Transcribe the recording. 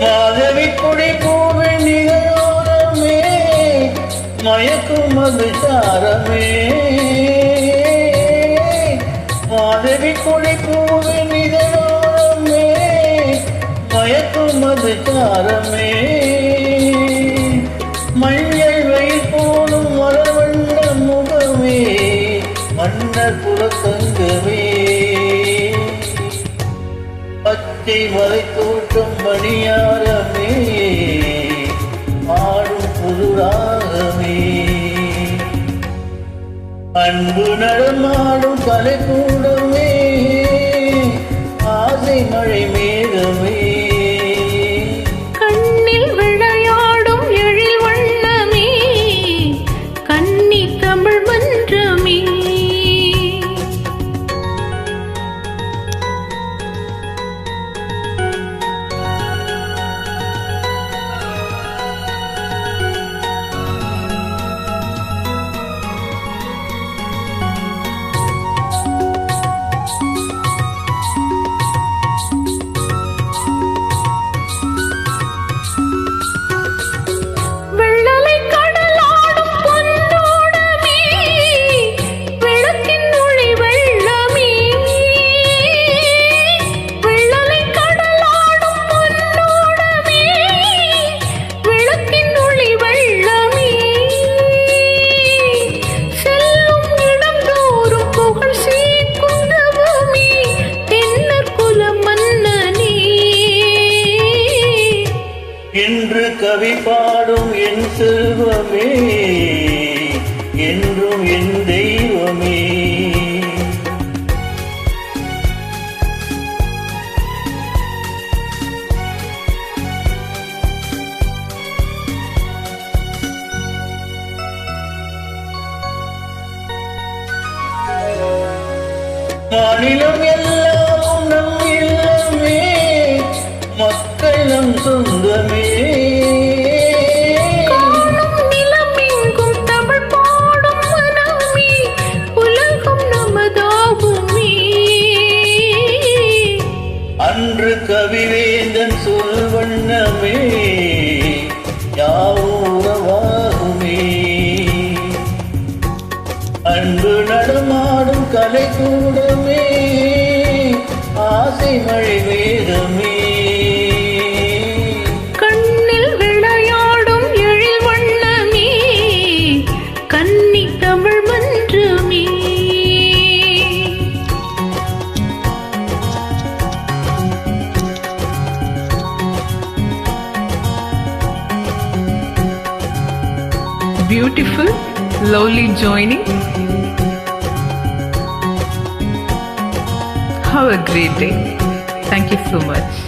மாதவி கொடி பூவின் நிகழோரமே மயக்கும் அது சாரமே மாதவி கொடி பூவின் நிகழோரமே மயக்கும் அது சாரமே மஞ்சள் வெயில் போலும் மலர்வண்ண முகமே மன்னர் புறத்தங்கமே பச்சை மலை தோட்டம் மணியாரமே ஆடும் புதுராகமே அன்பு நடமாடும் கலைக்கூடமே ஆசை மழை மேகமே கண்ணில் விளையாடும் எழில் வண்ணமே கன்னி தமிழ் மன்றமே என்று கவி பாடும் என் செல்வமே என்றும் என் தெய்வமே மாநிலம் எல்லாம் நம் இல்லமே மக்கள் நம் சொந்தமே நிலமெங்கும் தமிழ் பாடும் மனமே உலகம் நமதாகுமே அன்று கவிவேந்தன் சொல் வண்ணமே யாவுறவாகுமே அன்பு நடமாடும் கலைக்கூடமே ஆசை மழை வேதமே கண்ணில் விளையாடும் எழில் வண்ணமே கன்னி Tamil மன்றமே Beautiful, lovely joining. Have a great day. Thank you so much.